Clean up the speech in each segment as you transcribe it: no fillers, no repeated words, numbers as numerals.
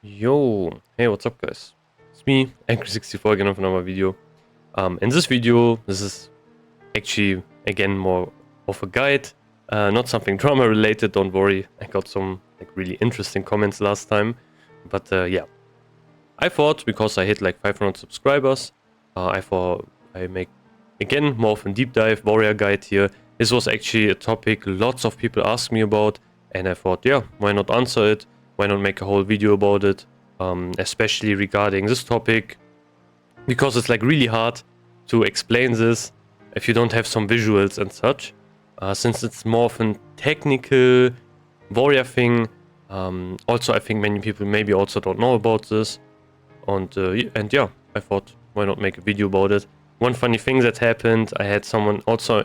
Yo, hey, what's up, guys? It's me, Angry64, again with another video. In this video, this is actually again more of a guide, not something drama related. Don't worry, I got some like really interesting comments last time, but yeah, I thought because I hit like 500 subscribers, I thought I make again more of a deep dive warrior guide here. This was actually a topic lots of people asked me about, and I thought, yeah, why not answer it? Why not make a whole video about it? Especially regarding this topic, because it's like really hard to explain this if you don't have some visuals and such. Since it's more of a technical warrior thing. Also, I think many people maybe also don't know about this. And yeah, I thought, why not make a video about it? One funny thing that happened, I had someone also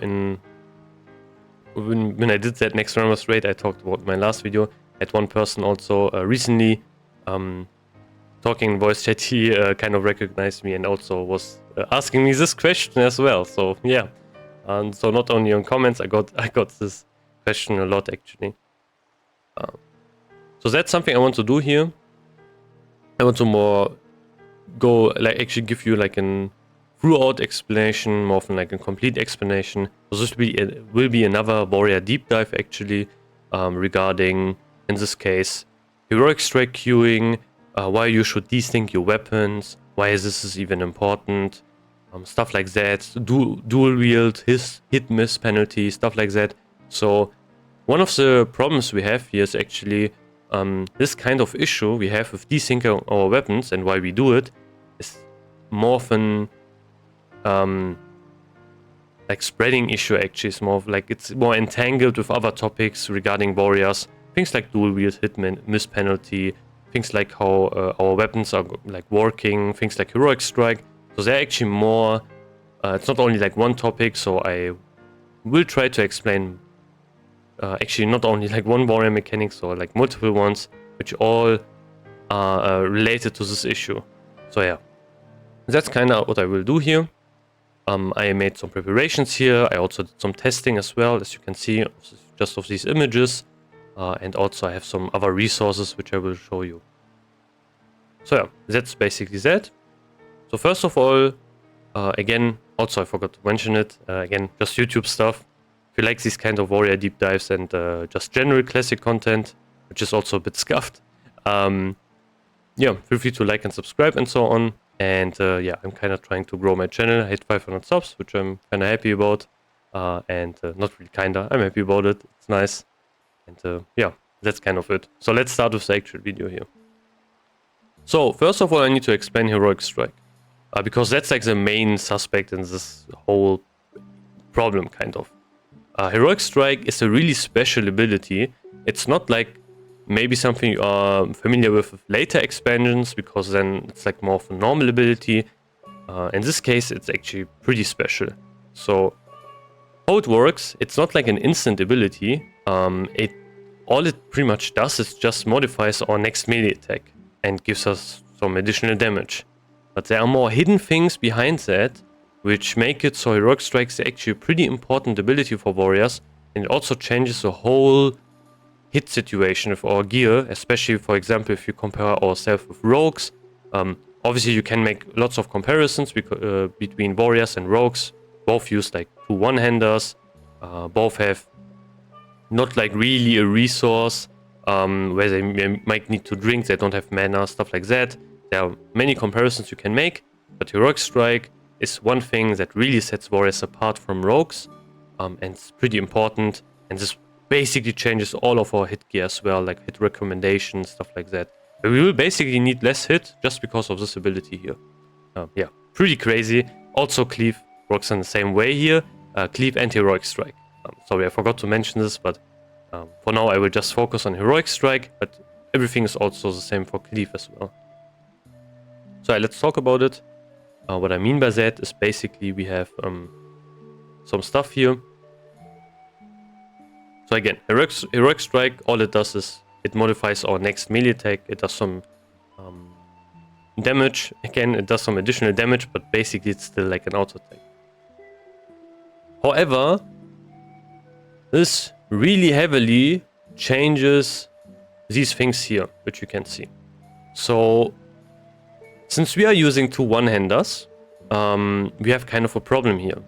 when I did that next round was raid, I talked about my last video. I had one person also recently talking in voice chat, he kind of recognized me and also was asking me this question as well. So yeah, and so not only on comments, I got this question a lot actually. So that's something I want to do here. I want to more go like actually give you like an throughout explanation, more often like a complete explanation. So this will be another warrior deep dive actually, regarding, in this case, heroic strike queuing, why you should desync your weapons, why this is even important, stuff like that, dual wield, hit miss penalty, stuff like that. So one of the problems we have here is actually this kind of issue we have with desyncing our weapons, and why we do it is more of an like spreading issue actually. It's more of like it's more entangled with other topics regarding warriors, things like dual wield, hit miss penalty, things like how our weapons are like working, things like heroic strike. So they're actually more it's not only like one topic, so I will try to explain actually not only like one warrior mechanics or like multiple ones, which all are related to this issue. So yeah, that's kind of what I will do here. I made some preparations here. I also did some testing as well, as you can see, just of these images. And also I have some other resources which I will show you. So yeah, that's basically that. So first of all, again, also I forgot to mention it, again, just YouTube stuff. If you like these kind of warrior deep dives and just general classic content, which is also a bit scuffed, yeah, feel free to like and subscribe and so on. And yeah, I'm kind of trying to grow my channel. I hit 500 subs, which I'm kind of happy about. And not really kinda, I'm happy about it. It's nice. And yeah, that's kind of it. So let's start with the actual video here. So first of all, I need to explain heroic strike. Because that's like the main suspect in this whole problem, kind of. Heroic strike is a really special ability. It's not like maybe something you are familiar with later expansions, because then it's like more of a normal ability. In this case, it's actually pretty special. So how it works, it's not like an instant ability. All it pretty much does is just modifies our next melee attack and gives us some additional damage. But there are more hidden things behind that, which make it so heroic strike is actually a pretty important ability for warriors, and it also changes the whole hit situation with our gear, especially, for example, if you compare ourselves with rogues. Obviously, you can make lots of comparisons between warriors and rogues. Both use like two one-handers. Both have not like really a resource where they might need to drink. They don't have mana, stuff like that. There are many comparisons you can make, but heroic strike is one thing that really sets warriors apart from rogues, and it's pretty important. And this basically changes all of our hit gear as well, like hit recommendations, stuff like that. But we will basically need less hit just because of this ability here. Yeah, pretty crazy. Also, cleave works in the same way here. Cleave and heroic strike. Sorry, I forgot to mention this, but for now I will just focus on heroic strike, but everything is also the same for cleave as well. So let's talk about it. What I mean by that is basically we have some stuff here. So again, heroic strike, all it does is it modifies our next melee attack. It does some damage. Again, it does some additional damage, but basically it's still like an auto attack. However, this really heavily changes these things here, which you can see. So since we are using two one-handers, we have kind of a problem here.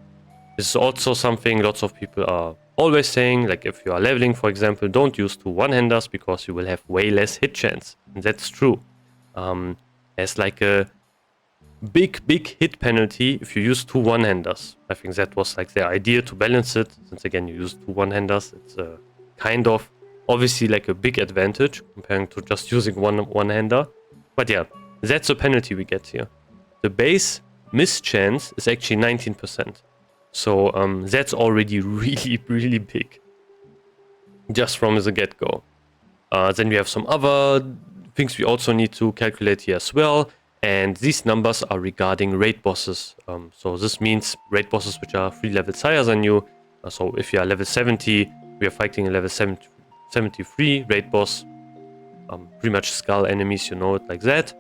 This is also something lots of people are always saying, like if you are leveling, for example, don't use two one-handers because you will have way less hit chance. And that's true. There's like a big hit penalty if you use two one-handers. I think that was like the idea to balance it. Since again, you use two one-handers, it's kind of obviously like a big advantage comparing to just using one-hander. But yeah, that's the penalty we get here. The base miss chance is actually 19%. So that's already really big. Just from the get-go. Then we have some other things we also need to calculate here as well. And these numbers are regarding raid bosses. So this means raid bosses which are 3 levels higher than you. So if you are level 70, we are fighting a level 73 raid boss. Pretty much skull enemies, you know it like that.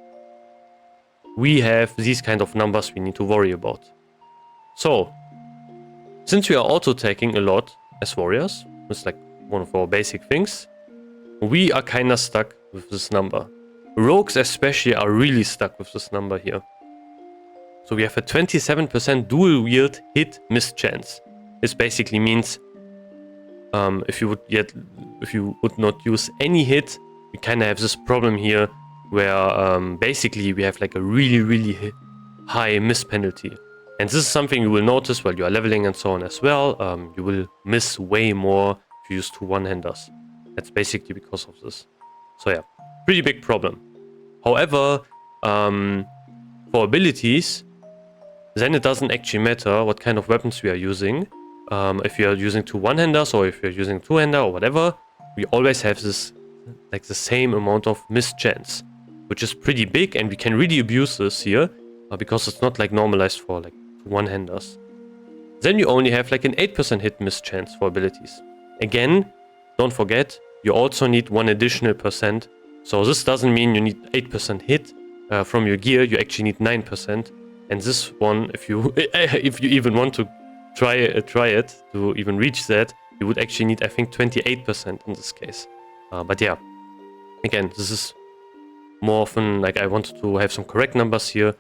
We have these kind of numbers we need to worry about. So, since we are auto-attacking a lot as warriors, it's like one of our basic things, we are kinda stuck with this number. Rogues especially are really stuck with this number here. So we have a 27% dual wield hit miss chance. This basically means if you would not use any hit, we kinda have this problem here where basically we have like a really high miss penalty. And this is something you will notice while you are leveling and so on as well. You will miss way more if you use two one-handers. That's basically because of this. So yeah, pretty big problem. However, for abilities, then it doesn't actually matter what kind of weapons we are using. If you are using two one-handers or if you're using two-hander or whatever, we always have this, like the same amount of miss chance, which is pretty big, and we can really abuse this here because it's not like normalized for like one-handers. Then you only have like an 8% hit miss chance for abilities. Again, don't forget, you also need one additional percent. So this doesn't mean you need 8% hit from your gear, you actually need 9%. And this one, if you even want to try it to even reach that, you would actually need, I think, 28% in this case. But yeah, again, this is more often like I wanted to have some correct numbers here.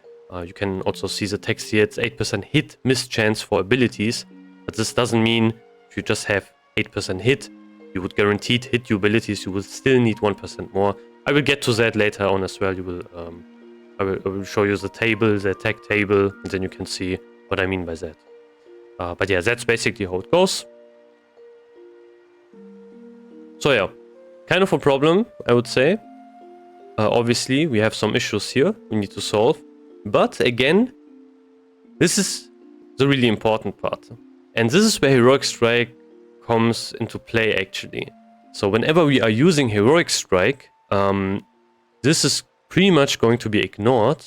You can also see the text here, it's 8% hit miss chance for abilities, but this doesn't mean if you just have 8% hit, you would guaranteed hit your abilities, you will still need 1% more. I will get to that later on as well. You will, I will show you the table, the attack table, and then you can see what I mean by that. But yeah, that's basically how it goes. So yeah, kind of a problem, I would say. Obviously, we have some issues here we need to solve. But again, this is the really important part. And this is where Heroic Strike comes into play actually. So whenever we are using Heroic Strike, this is pretty much going to be ignored.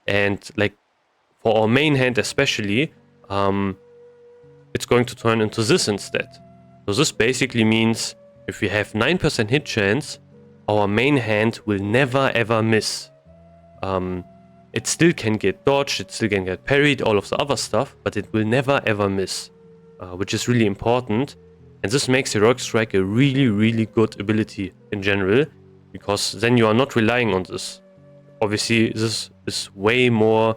And like for our main hand especially, it's going to turn into this instead. So this basically means if we have 9% hit chance, our main hand will never ever miss. It still can get dodged, it still can get parried, all of the other stuff, but it will never ever miss, which is really important. And this makes Heroic Strike a really good ability in general, because then you are not relying on this. Obviously, this is way more,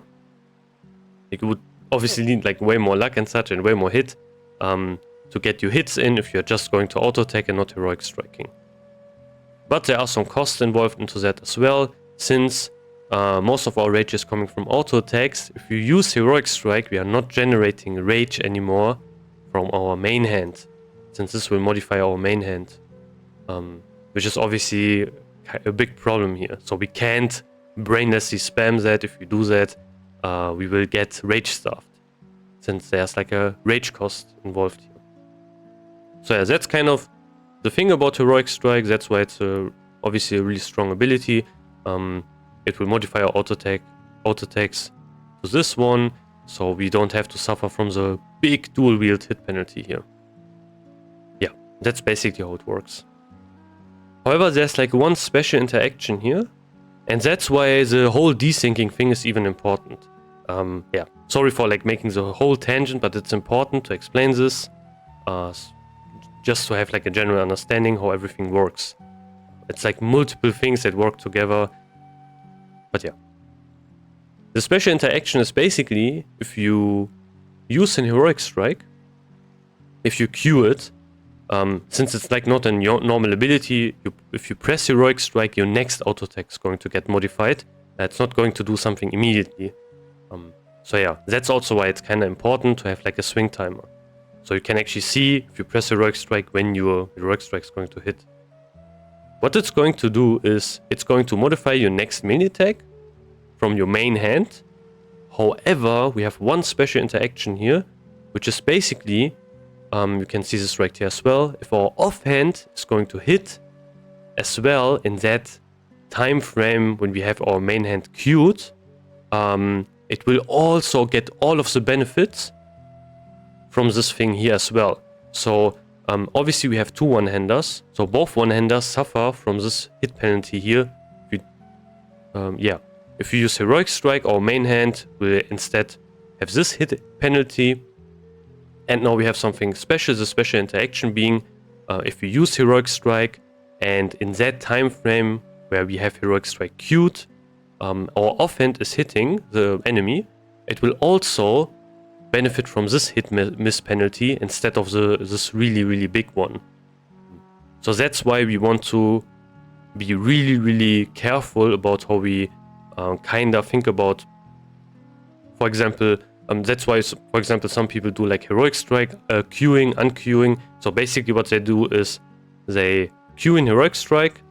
like you would obviously need like way more luck and such, and way more hit to get your hits in if you're just going to auto attack and not Heroic Striking. But there are some costs involved into that as well, since most of our rage is coming from auto attacks. If you use Heroic Strike, we are not generating rage anymore from our main hand, since this will modify our main hand, which is obviously a big problem here. So we can't brainlessly spam that. If we do that, we will get rage stuffed, since there's like a rage cost involved here. So yeah, that's kind of the thing about Heroic Strike. That's why it's obviously a really strong ability. It will modify our auto attacks to this one, so we don't have to suffer from the big dual wield hit penalty here. Yeah, that's basically how it works. However, there's like one special interaction here, and that's why the whole desyncing thing is even important. Yeah, sorry for like making the whole tangent, but it's important to explain this, just to have like a general understanding how everything works. It's like multiple things that work together. But yeah. The special interaction is basically if you use an heroic strike, if you Q it, since it's like not a normal ability, if you press heroic strike, your next auto attack is going to get modified. It's not going to do something immediately. So yeah, that's also why it's kind of important to have like a swing timer. So you can actually see if you press heroic strike when your heroic strike is going to hit. What it's going to do is it's going to modify your next mini attack from your main hand. However, we have one special interaction here, which is basically, you can see this right here as well, if our offhand is going to hit as well in that time frame when we have our main hand queued, it will also get all of the benefits from this thing here as well. So obviously we have two one-handers, so both one-handers suffer from this hit penalty here. If you use heroic strike, our main hand will instead have this hit penalty. And now we have something special, the special interaction being if we use heroic strike and in that time frame where we have heroic strike queued, our offhand is hitting the enemy, it will also benefit from this hit miss penalty instead of this really big one. So that's why we want to be really careful about how we kind of think about, for example, that's why, for example, some people do like heroic strike, queuing, unqueuing. So basically what they do is they queue in heroic strike,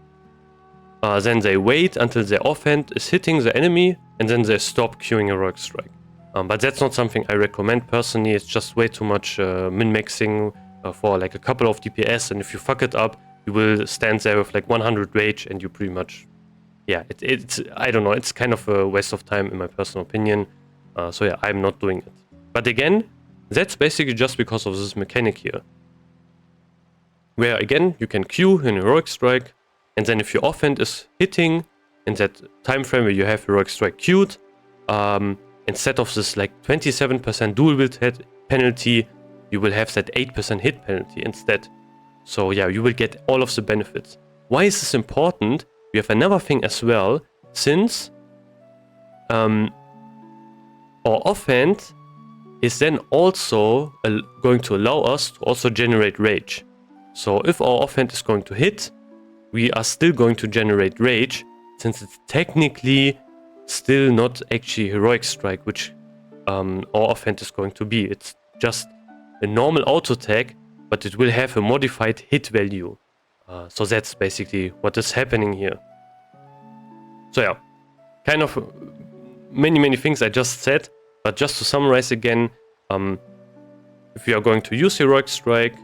then they wait until their offhand is hitting the enemy, and then they stop queuing heroic strike. But that's not something I recommend personally. It's just way too much min-maxing for like a couple of DPS, and if you fuck it up, you will stand there with like 100 rage, and you pretty much, yeah, it's I don't know, it's kind of a waste of time in my personal opinion. So yeah, I'm not doing it. But again, that's basically just because of this mechanic here, where again you can queue in heroic strike, and then if your offhand is hitting in that time frame where you have heroic strike queued, instead of this like 27% dual wield hit penalty, you will have that 8% hit penalty instead. So yeah, you will get all of the benefits. Why is this important? We have another thing as well, since our offhand is then also going to allow us to also generate rage. So if our offhand is going to hit, we are still going to generate rage, since it's technically still not actually heroic strike, which our offhand is going to be. It's just a normal auto attack, but it will have a modified hit value. So that's basically what is happening here. So yeah, kind of many things I just said, but just to summarize again, if we are going to use heroic strike,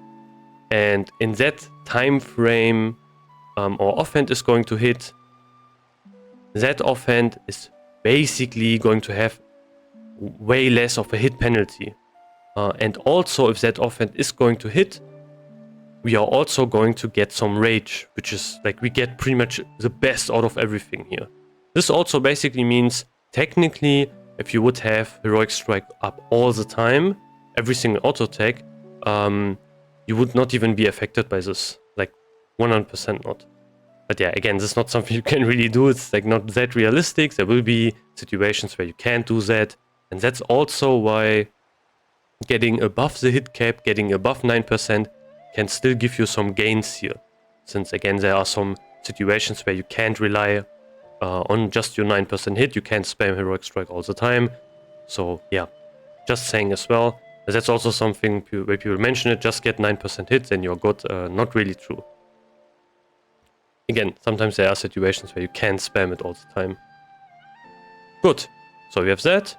and in that time frame our offhand is going to hit, that offhand is basically going to have way less of a hit penalty. And also if that offhand is going to hit, we are also going to get some rage, which is like we get pretty much the best out of everything here. This also basically means technically if you would have heroic strike up all the time, every single auto attack, you would not even be affected by this, like 100% not. But yeah, again, this is not something you can really do. It's like not that realistic. There will be situations where you can't do that. And that's also why getting above the hit cap, getting above 9% can still give you some gains here. Since again, there are some situations where you can't rely on just your 9% hit. You can't spam heroic strike all the time. So yeah, just saying as well. That's also something where people mention it, just get 9% hits and you're good. Not really true. Again, sometimes there are situations where you can't spam it all the time. Good. So we have that.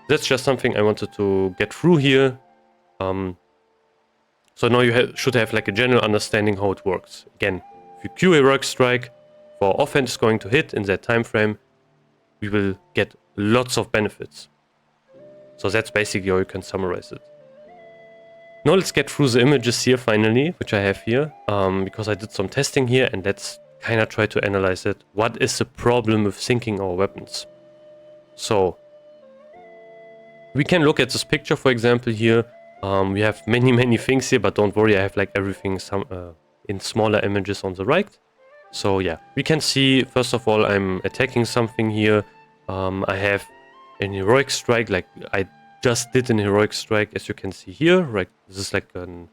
That's just something I wanted to get through here. So now you should have like a general understanding how it works. Again, if you queue heroic strike, for our offense is going to hit in that time frame, we will get lots of benefits. So that's basically how you can summarize it. Now let's get through the images here finally, which I have here, because I did some testing here, and let's kind of try to analyze it. What is the problem with syncing our weapons? So we can look at this picture, for example, here. We have many things here, but don't worry, I have like everything in smaller images on the right. So yeah, we can see, first of all, I'm attacking something here. I have an heroic strike, like I just did an heroic strike, as you can see here. Right, this is like an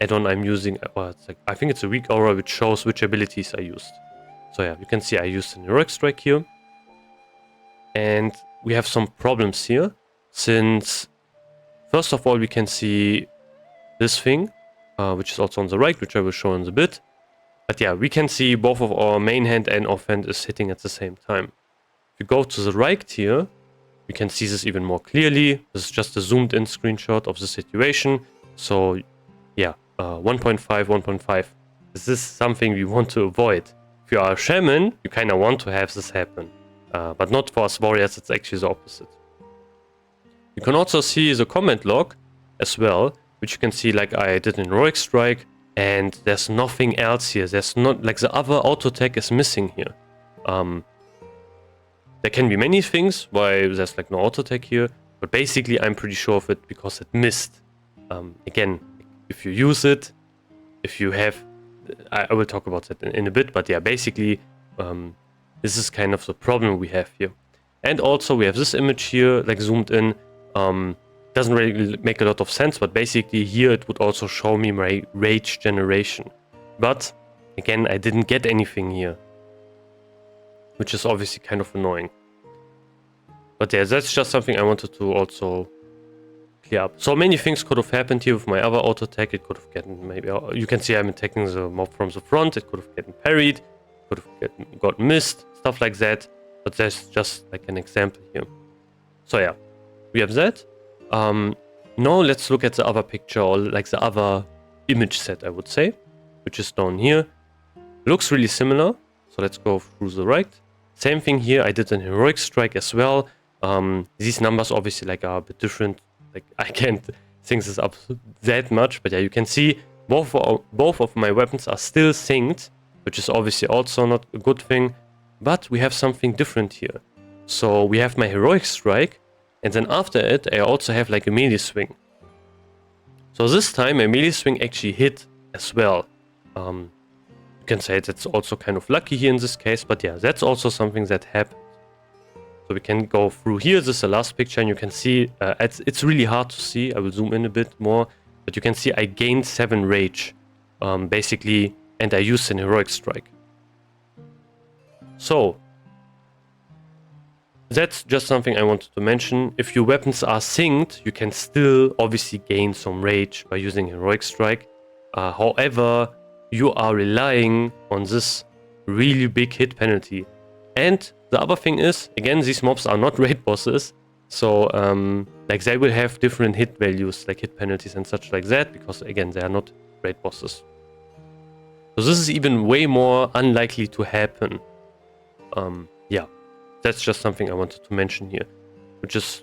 add-on I'm using. It's like, I think it's a weak aura which shows which abilities I used. So yeah, you can see I used an heroic strike here. And we have some problems here, since first of all we can see this thing, which is also on the right, which I will show in a bit. But yeah, we can see both of our main hand and offhand is hitting at the same time. If you go to the right here, we can see this even more clearly. This is just a zoomed in screenshot of the situation. So yeah, 1.5, 1.5. This is something we want to avoid. If you are a shaman, you kind of want to have this happen. But not for us warriors, it's actually the opposite. You can also see the comment log as well, which you can see like I did an heroic strike, and there's nothing else here. There's not, like the other auto attack is missing here. There can be many things why there's like no auto attack here, but basically I'm pretty sure of it because it missed. Again, if you use it, if you have, I will talk about that in a bit, but yeah, basically this is kind of the problem we have here. And also we have this image here, like zoomed in. Doesn't really make a lot of sense, but basically here it would also show me my rage generation. But again, I didn't get anything here, which is obviously kind of annoying. But yeah, that's just something I wanted to also clear up. So many things could have happened here with my other auto attack. It could have gotten, maybe you can see I'm attacking the mob from the front. It could have gotten parried, could have got missed, stuff like that. But that's just like an example here. So yeah, we have that. Now let's look at the other picture, or like the other image set, I would say, which is down here. Looks really similar. So let's go through the right. Same thing here. I did an heroic strike as well. These numbers obviously like are a bit different. Like I can't sync this up that much, but yeah, you can see both of my weapons are still synced, which is obviously also not a good thing. But we have something different here. So we have my heroic strike, and then after it, I also have like a melee swing. So this time, my melee swing actually hit as well. You can say that's also kind of lucky here in this case, but yeah, that's also something that happened. So we can go through here. This is the last picture, and you can see it's really hard to see. I will zoom in a bit more, but you can see I gained 7 rage, basically, and I used an heroic strike. So that's just something I wanted to mention. If your weapons are synced, you can still obviously gain some rage by using heroic strike. However, you are relying on this really big hit penalty. And the other thing is, again, these mobs are not raid bosses. So like they will have different hit values, like hit penalties and such like that, because again, they are not raid bosses. So this is even way more unlikely to happen. Yeah. That's just something I wanted to mention here, which is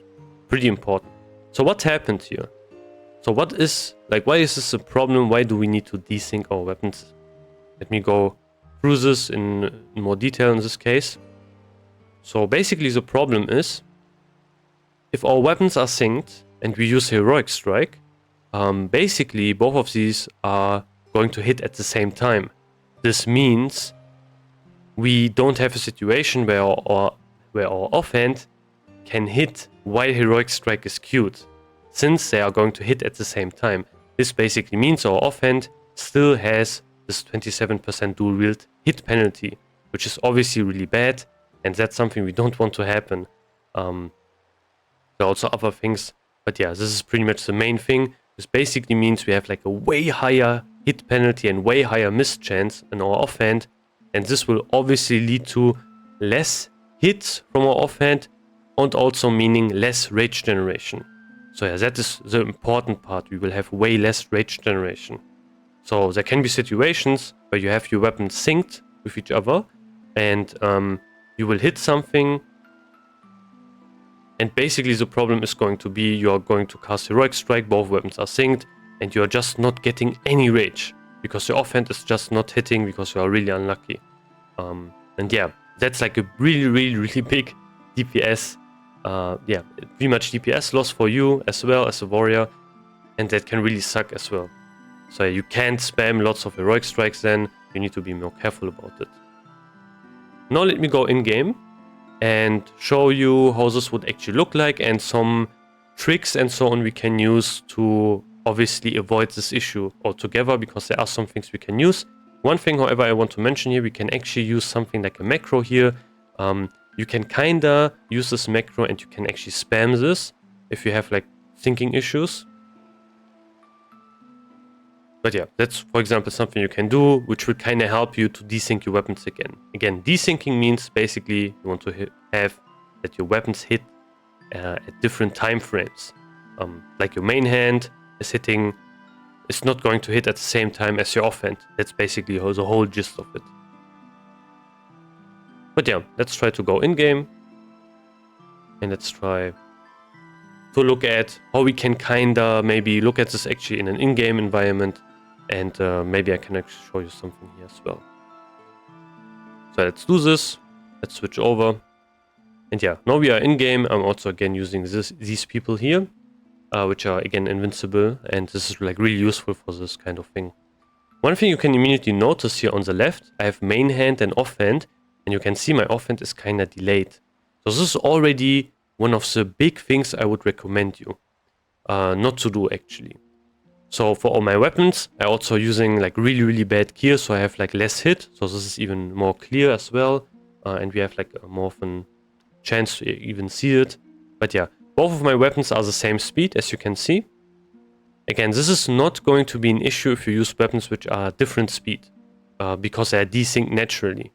pretty important. So what happened here? So what is, like, why is this a problem? Why do we need to desync our weapons? Let me go through this in more detail in this case. So basically the problem is, if our weapons are synced and we use heroic strike, basically both of these are going to hit at the same time. This means we don't have a situation where our offhand can hit while heroic strike is queued, since they are going to hit at the same time. This basically means our offhand still has this 27% dual wield hit penalty, which is obviously really bad, and that's something we don't want to happen. There are also other things, but yeah, this is pretty much the main thing. This basically means we have like a way higher hit penalty and way higher miss chance in our offhand, and this will obviously lead to less hits from our offhand, and also meaning less rage generation. So yeah, that is the important part. We will have way less rage generation. So there can be situations where you have your weapons synced with each other, and you will hit something, and basically the problem is going to be you are going to cast heroic strike, both weapons are synced, and you are just not getting any rage because your offhand is just not hitting because you are really unlucky. And yeah, that's like a really big DPS, yeah, pretty much DPS loss for you as well as a warrior, and that can really suck as well. So you can't spam lots of heroic strikes then, you need to be more careful about it. Now let me go in-game and show you how this would actually look like and some tricks and so on we can use to obviously avoid this issue altogether, because there are some things we can use. One thing, however, I want to mention here, we can actually use something like a macro here. You can kinda use this macro and you can actually spam this if you have like syncing issues. But yeah, that's, for example, something you can do, which will kind of help you to desync your weapons again. Again, desyncing means basically you want to have that your weapons hit at different time frames. Like your main hand is hitting, it's not going to hit at the same time as your offhand. That's basically the whole gist of it. But yeah, let's try to go in-game. And let's try to look at how we can kinda maybe look at this actually in an in-game environment. And maybe I can actually show you something here as well. So let's do this. Let's switch over. And yeah, now we are in-game. I'm also again using these people here, which are again invincible. And this is like really useful for this kind of thing. One thing you can immediately notice here on the left, I have main hand and offhand. And you can see my offhand is kind of delayed. So this is already one of the big things I would recommend you not to do actually. So for all my weapons, I also using like really bad gear, so I have like less hit. So this is even more clear as well. And we have like a more of a chance to even see it. But yeah, both of my weapons are the same speed, as you can see. Again, this is not going to be an issue if you use weapons which are different speed, because they are desynced naturally.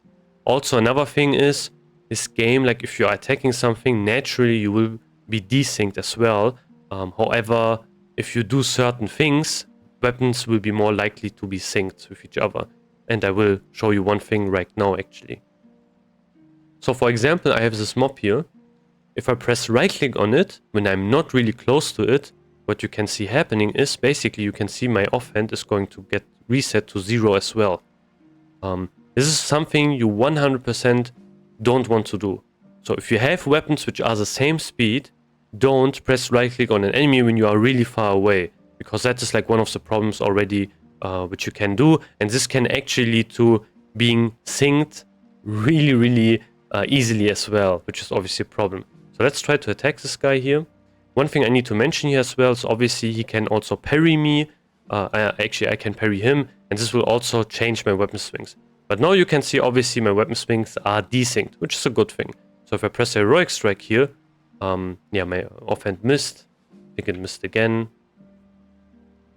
Also, another thing is, this game, like if you are attacking something, naturally you will be desynced as well. However, if you do certain things, weapons will be more likely to be synced with each other. And I will show you one thing right now actually. So for example, I have this mob here. If I press right click on it, when I'm not really close to it, what you can see happening is basically you can see my offhand is going to get reset to 0 as well. This is something you 100% don't want to do. So if you have weapons which are the same speed, don't press right click on an enemy when you are really far away, because that is like one of the problems already which you can do, and this can actually lead to being synced really easily as well, which is obviously a problem. So let's try to attack this guy here. One thing I need to mention here as well is obviously he can also parry me. Actually I can parry him, and this will also change my weapon swings. But now you can see obviously my weapon swings are desynced, which is a good thing. So if I press a heroic strike here, yeah, my offhand missed. I think it missed again.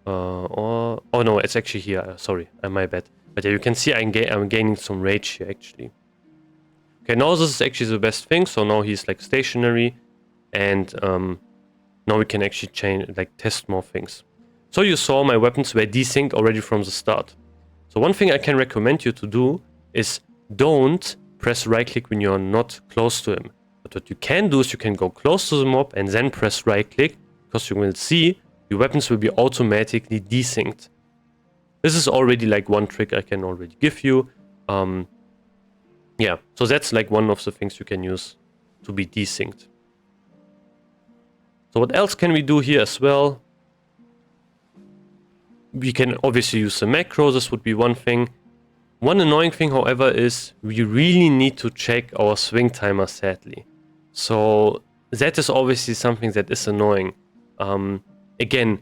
Oh no, it's actually here. Sorry, my bad. But yeah, you can see I'm gaining some rage here actually. Okay, now this is actually the best thing. So now he's like stationary, and now we can actually change, like test more things. So you saw my weapons were desynced already from the start. So one thing I can recommend you to do is don't press right click when you're not close to him. But what you can do is you can go close to the mob and then press right click, because you will see your weapons will be automatically desynced. This is already like one trick I can already give you. Yeah, so that's like one of the things you can use to be desynced. So what else can we do here as well? We can obviously use the macro, this would be one thing. One annoying thing, however, is we really need to check our swing timer, sadly. So that is obviously something that is annoying. Again,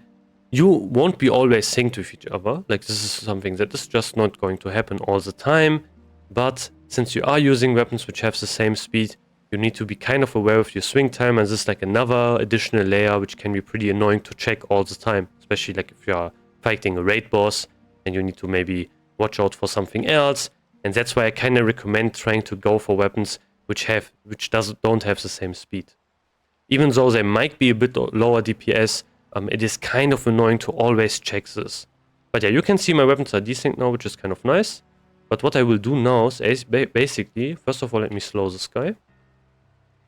you won't be always synced with each other. Like this is something that is just not going to happen all the time. But since you are using weapons which have the same speed, you need to be kind of aware of your swing time. And this is like another additional layer which can be pretty annoying to check all the time. Especially like if you are fighting a raid boss and you need to maybe watch out for something else. And that's why I kind of recommend trying to go for weapons which don't have the same speed. Even though they might be a bit lower DPS, it is kind of annoying to always check this. But yeah, you can see my weapons are desynced now, which is kind of nice. But what I will do now is basically, first of all, let me slow this guy.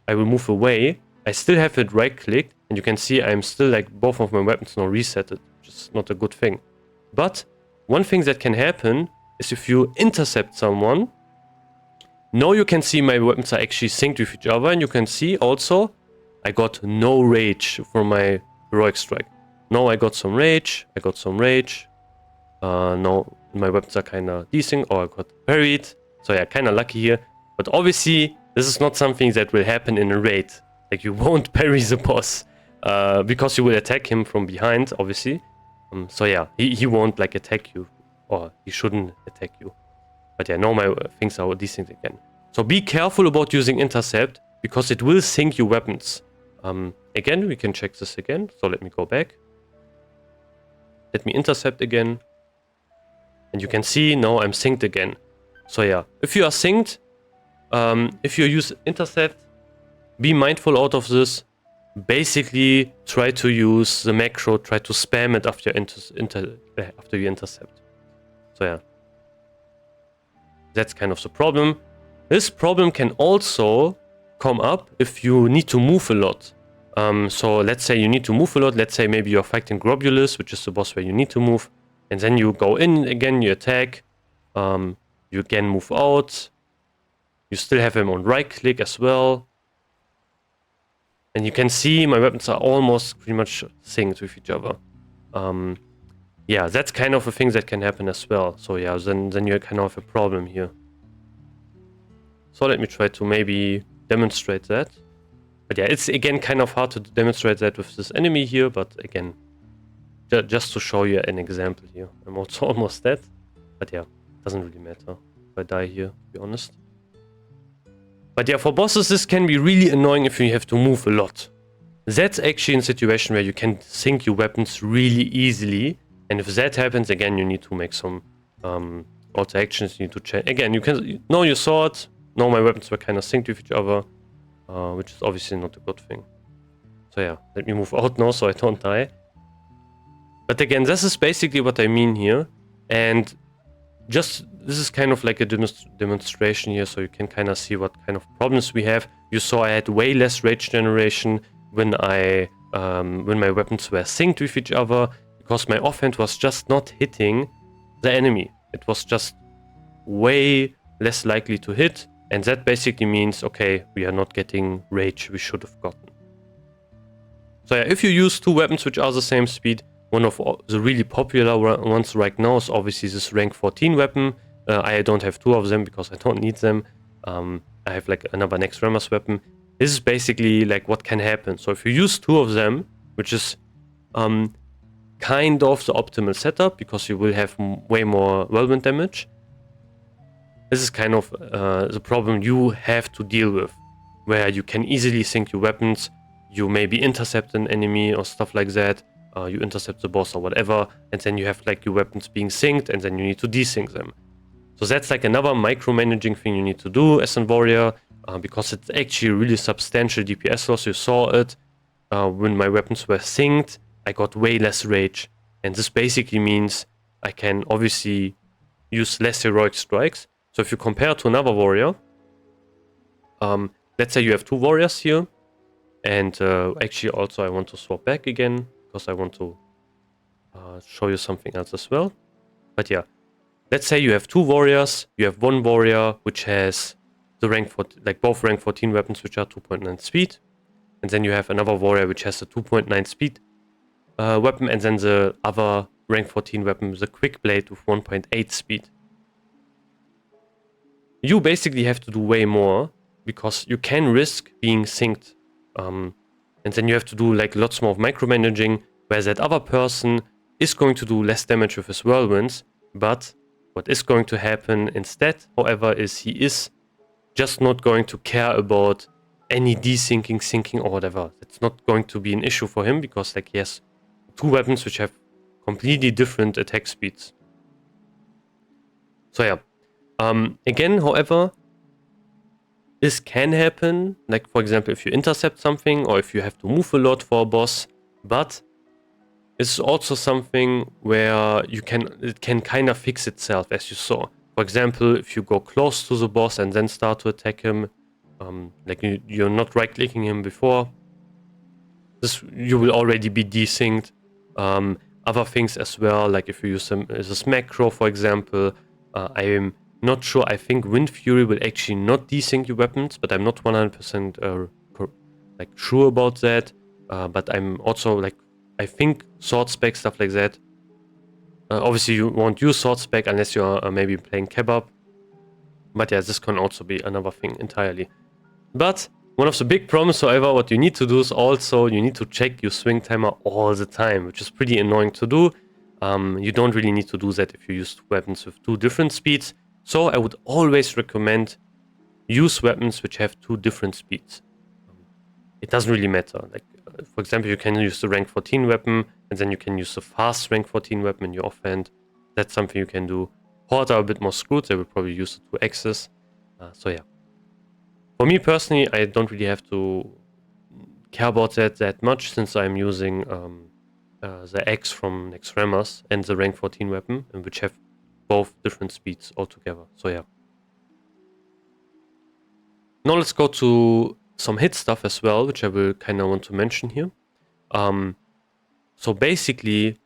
I will move away. I still have it right clicked, and you can see I'm still like both of my weapons now resetted, which is not a good thing. But one thing that can happen is if you intercept someone, now you can see my weapons are actually synced with each other, and you can see also I got no rage from my heroic strike. Now I got some rage, No, my weapons are kind of desync, or I got parried. So yeah, kind of lucky here. But obviously, this is not something that will happen in a raid. Like, you won't parry the boss because you will attack him from behind, obviously. So yeah, he won't like attack you, or he shouldn't attack you. But yeah, now my things are desynced again. So be careful about using intercept, because it will sync your weapons. Again, we can check this again. So let me go back. Let me intercept again. And you can see now I'm synced again. So yeah, if you are synced, if you use intercept, be mindful out of this. Basically, try to use the macro, try to spam it after you intercept. So yeah, that's kind of the problem. This problem can also come up if you need to move a lot. So let's say you need to move a lot. Let's say maybe you're fighting Globulus, which is the boss where you need to move. And then you go in again, you attack. You again move out. You still have him on right click as well. And you can see my weapons are almost pretty much synced with each other. Yeah, that's kind of a thing that can happen as well. So yeah, then you kind of have a problem here. So let me try to maybe demonstrate that. But yeah, it's again kind of hard to demonstrate that with this enemy here. But again, just to show you an example here. I'm also almost dead. But yeah, doesn't really matter if I die here, to be honest. But yeah, for bosses, this can be really annoying if you have to move a lot. That's actually a situation where you can sync your weapons really easily. And if that happens, again, you need to make some auto actions. You need to change. Again, you can know your sword. Know my weapons were kind of synced with each other, which is obviously not a good thing. So yeah, let me move out now so I don't die. But again, this is basically what I mean here. And this is kind of like a demonstration here, so you can kind of see what kind of problems we have. You saw I had way less rage generation when my weapons were synced with each other, because my offhand was just not hitting the enemy. It was just way less likely to hit, and that basically means, okay, we are not getting rage we should have gotten. So yeah, if you use two weapons which are the same speed, one of the really popular ones right now is obviously this rank 14 weapon. I don't have two of them because I don't need them. I have like another next Rammers weapon. This is basically like what can happen. So if you use two of them, which is kind of the optimal setup, because you will have way more Whirlwind damage. This is kind of the problem you have to deal with, where you can easily sync your weapons. You maybe intercept an enemy or stuff like that. You intercept the boss or whatever, and then you have like your weapons being synced, and then you need to desync them. So that's like another micromanaging thing you need to do as a warrior, because it's actually really substantial DPS loss. You saw it when my weapons were synced. I got way less rage, and this basically means I can obviously use less heroic strikes. So if you compare to another warrior, let's say you have two warriors here, and actually also I want to swap back again, because I want to show you something else as well. But yeah, let's say you have two warriors. You have one warrior which has the rank 14, like both rank 14 weapons, which are 2.9 speed, and then you have another warrior which has a 2.9 speed weapon, and then the other rank 14 weapon, the quick blade with 1.8 speed. You basically have to do way more, because you can risk being synced. And then you have to do like lots more of micromanaging, where that other person is going to do less damage with his whirlwinds. But what is going to happen instead, however, is he is just not going to care about any desyncing, syncing, or whatever. It's not going to be an issue for him, because like he has two weapons which have completely different attack speeds. So yeah. Again, however, this can happen, like for example, if you intercept something, or if you have to move a lot for a boss, but it's also something where it can kind of fix itself, as you saw. For example, if you go close to the boss and then start to attack him, like you're not right-clicking him before, you will already be desynced. Other things as well, like if you use this macro, for example, I'm not sure. I think Wind Fury will actually not desync your weapons, but I'm not 100% like sure about that. But I'm also like, I think sword spec, stuff like that, Obviously, you won't use sword spec unless you're maybe playing kebab. But yeah, this can also be another thing entirely. But one of the big problems, however, what you need to do is also you need to check your swing timer all the time, which is pretty annoying to do. You don't really need to do that if you use weapons with 2 different speeds. So I would always recommend use weapons which have 2 different speeds. It doesn't really matter. Like, for example, you can use the rank 14 weapon, and then you can use the fast rank 14 weapon in your offhand. That's something you can do. Horde are a bit more screwed. They will probably use the 2Xs. So yeah. For me personally, I don't really have to care about that much, since I'm using the X from Nexramas and the rank 14 weapon, which have both different speeds altogether. So yeah. Now let's go to some hit stuff as well, which I will kind of want to mention here. So basically,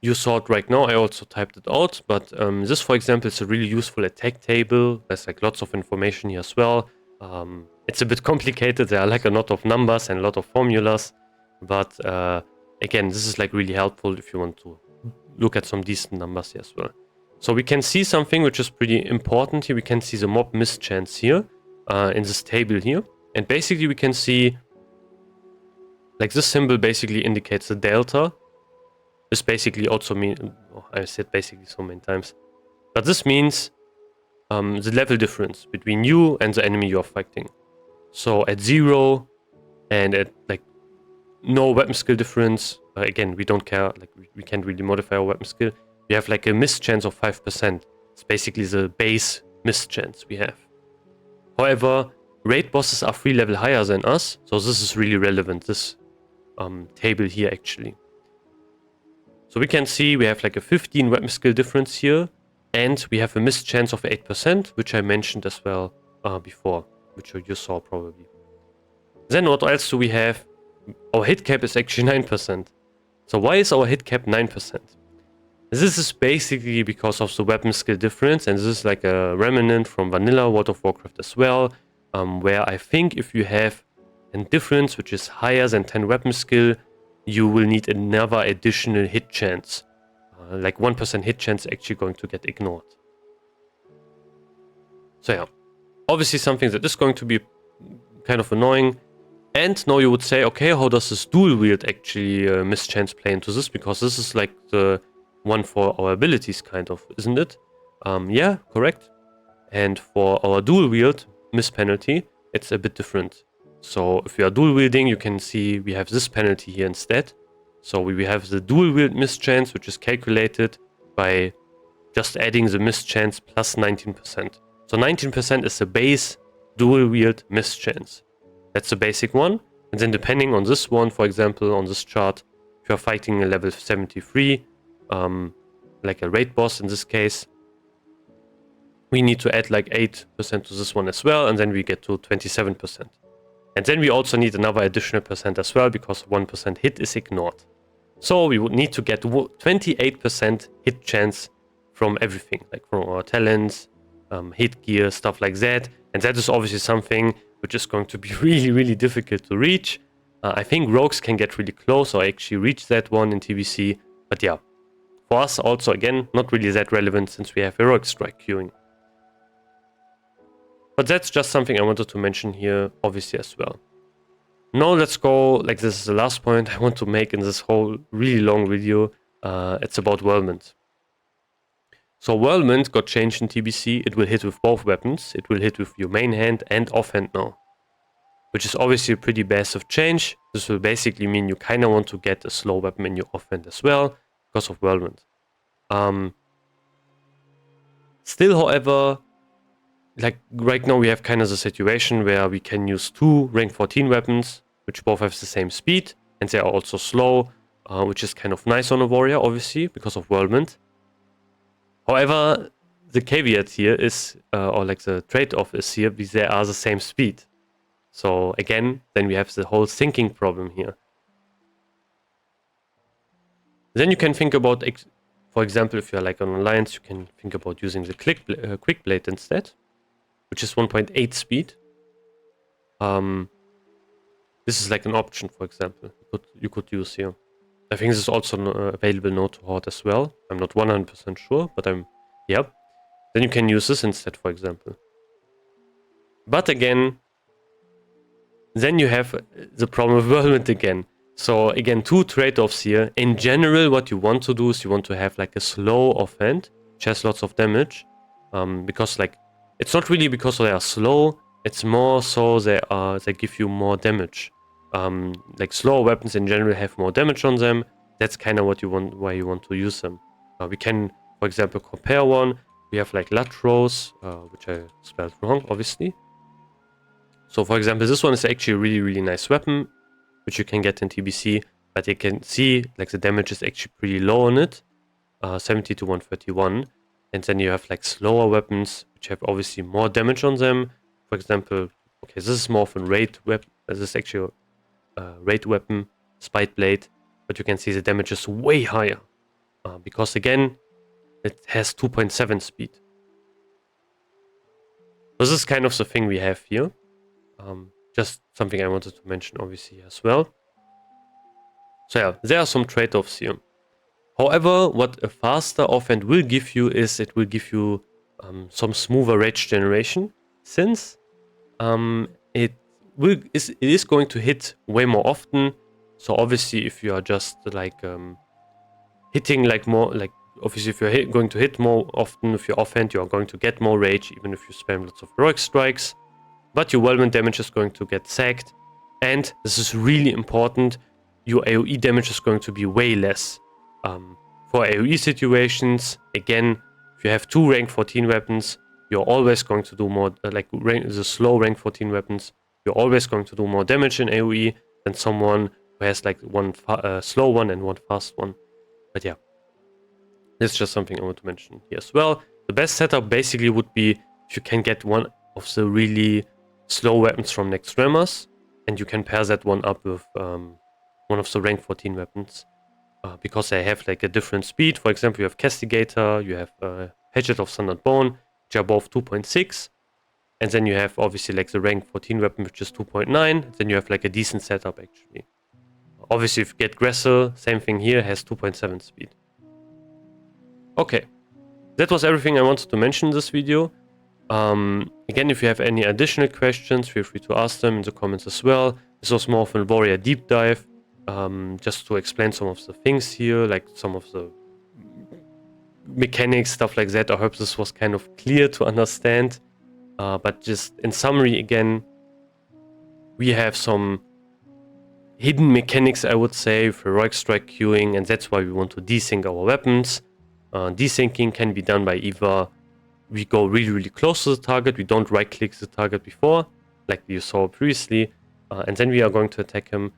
you saw it right now, I also typed it out, but this, for example, is a really useful attack table. There's like lots of information here as well. It's a bit complicated. There are like a lot of numbers and a lot of formulas, but again, this is like really helpful if you want to look at some decent numbers here as well. So we can see something which is pretty important here. We can see the mob mischance here in this table here. And basically we can see, like, this symbol basically indicates the delta. This basically also means, oh, I said basically so many times, but this means the level difference between you and the enemy you're fighting. So at 0 and at like no weapon skill difference, again, we don't care, like we can't really modify our weapon skill. We have like a mischance of 5%. It's basically the base mischance we have. However, raid bosses are 3 level higher than us, so this is really relevant, this table here actually. So we can see we have like a 15 weapon skill difference here, and we have a mischance of 8%, which I mentioned as well before, which you saw probably. Then what else do we have? Our hit cap is actually 9%. So why is our hit cap 9%? This is basically because of the weapon skill difference, and this is like a remnant from vanilla World of Warcraft as well, where I think if you have a difference which is higher than 10 weapon skill, you will need another additional hit chance. Like 1% hit chance actually going to get ignored. So yeah, obviously something that is going to be kind of annoying. And now you would say, okay, how does this dual wield actually mischance play into this? Because this is like the one for our abilities kind of, isn't it? Yeah, correct. And for our dual wield miss penalty, it's a bit different. So if we are dual wielding, you can see we have this penalty here instead. So we have the dual wield mischance, which is calculated by just adding the mischance plus 19%. So 19% is the base dual wield mischance. That's the basic one. And then depending on this one, for example, on this chart, if you're fighting a level 73, like a raid boss in this case, we need to add like 8% to this one as well, and then we get to 27%. And then we also need another additional percent as well, because 1% hit is ignored. So we would need to get 28% hit chance from everything, like from our talents, hit gear, stuff like that. And that is obviously something which is going to be really, really difficult to reach. I think rogues can get really close or actually reach that one in TBC. But yeah, for us also, again, not really that relevant since we have heroic strike queuing. But that's just something I wanted to mention here, obviously, as well. Now let's go, like this is the last point I want to make in this whole really long video. It's about Whirlwind. So Whirlwind got changed in TBC. It will hit with both weapons. It will hit with your main hand and offhand now, which is obviously a pretty massive change. This will basically mean you kind of want to get a slow weapon in your offhand as well because of Whirlwind. Still, however, like right now we have kind of the situation where we can use 2 rank 14 weapons, which both have the same speed, and they are also slow, which is kind of nice on a warrior, obviously, because of Whirlwind. However, the caveat here is, or like the trade-off is here, because they are the same speed. So again, then we have the whole syncing problem here. Then you can think about, for example, if you're like on Alliance, you can think about using the Quick Blade instead, which is 1.8 speed. This is like an option, for example, you could use here. I think this is also available node to horde as well. I'm not 100% sure, but yeah. Then you can use this instead, for example. But again, then you have the problem of Whirlwind again. So again, two trade-offs here. In general, what you want to do is you want to have like a slow offhand, which has lots of damage. Because like, it's not really because they are slow, it's more so they give you more damage. Like slower weapons in general have more damage on them. That's kind of what you want, why you want to use them. We can, for example, compare one. We have like Latros, which I spelled wrong, obviously. So for example, this one is actually a really, really nice weapon, which you can get in TBC, but you can see like the damage is actually pretty low on it, 70 to 131. And then you have like slower weapons, which have obviously more damage on them. For example, okay, this is more of a raid weapon. This is actually a raid weapon, Spite Blade, but you can see the damage is way higher because again, it has 2.7 speed. This is kind of the thing we have here. Just something I wanted to mention obviously as well. So yeah, there are some trade-offs here. However, what a faster offhand will give you is it will give you some smoother rage generation, since it is going to hit way more often. So obviously if you are just like hitting like more, like obviously if you're going to hit more often with your offhand, you are going to get more rage even if you spam lots of heroic strikes. But your Whirlwind damage is going to get sacked, and this is really important, your AoE damage is going to be way less. For AoE situations, again, if you have two rank 14 weapons, you're always going to do more, the slow rank 14 weapons, you're always going to do more damage in AoE than someone who has like one slow one and one fast one. But yeah, this is just something I want to mention here as well. The best setup basically would be if you can get one of the really slow weapons from Nextremas, and you can pair that one up with one of the rank 14 weapons, because they have like a different speed. For example, you have Castigator, you have Hatchet of Sundered Bone, which are both 2.6, and then you have obviously like the rank 14 weapon, which is 2.9. Then you have like a decent setup actually. Obviously, if you get Gressel, same thing here, has 2.7 speed. Okay, that was everything I wanted to mention in this video. Again, if you have any additional questions, feel free to ask them in the comments as well. This was more of a warrior deep dive, just to explain some of the things here, like some of the mechanics, stuff like that. I hope this was kind of clear to understand. But just in summary, again, we have some hidden mechanics, I would say, for heroic strike queuing, and that's why we want to desync our weapons. Desyncing can be done by either we go really, really close to the target, we don't right-click the target before, like you saw previously, and then we are going to attack him.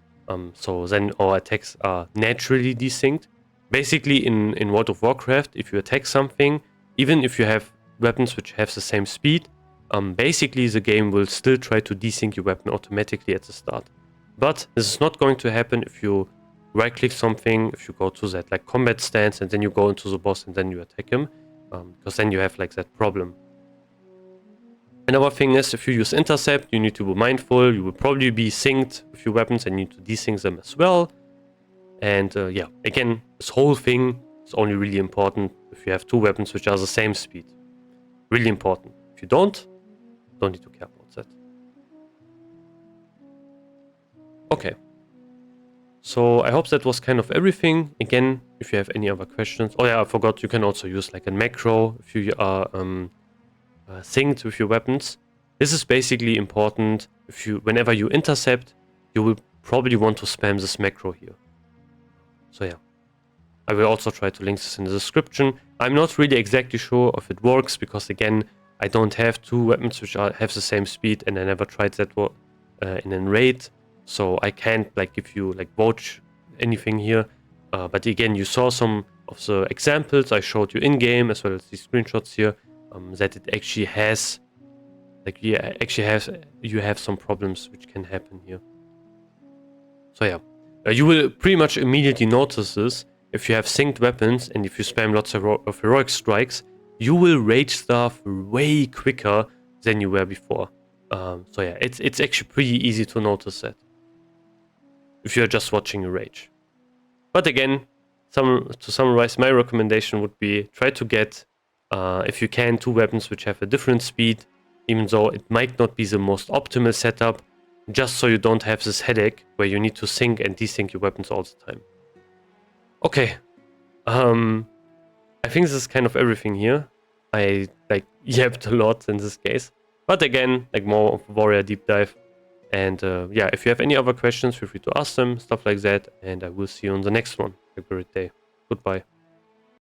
So then our attacks are naturally desynced. Basically, in World of Warcraft, if you attack something, even if you have weapons which have the same speed, basically the game will still try to desync your weapon automatically at the start. But this is not going to happen if you right-click something, if you go to that like combat stance, and then you go into the boss and then you attack him. Because then you have like that problem. Another thing is, if you use intercept, you need to be mindful. You will probably be synced with your weapons and need to desync them as well. And yeah, again, this whole thing is only really important if you have two weapons which are the same speed. Really important. If you don't need to care about that. Okay. So I hope that was kind of everything. Again, if you have any other questions. Oh yeah, I forgot, you can also use like a macro if you are synced with your weapons. This is basically important. If you, whenever you intercept, you will probably want to spam this macro here. So yeah, I will also try to link this in the description. I'm not really exactly sure if it works because again, I don't have two weapons which have the same speed, and I never tried that in a raid. So I can't like give you like vouch anything here. But again, you saw some of the examples I showed you in game as well as these screenshots here, that it actually has, like you have some problems which can happen here. So yeah, you will pretty much immediately notice this if you have synced weapons and if you spam lots of heroic strikes, you will rage stuff way quicker than you were before. So yeah, it's actually pretty easy to notice that if you're just watching your rage. But again, to summarize, my recommendation would be try to get, if you can, 2 weapons which have a different speed, even though it might not be the most optimal setup, just so you don't have this headache where you need to sync and desync your weapons all the time. Okay, I think this is kind of everything here. I yapped a lot in this case, but again, more of a warrior deep dive. And yeah, if you have any other questions, feel free to ask them, stuff like that, and I will see you on the next one. Have a great day. Goodbye.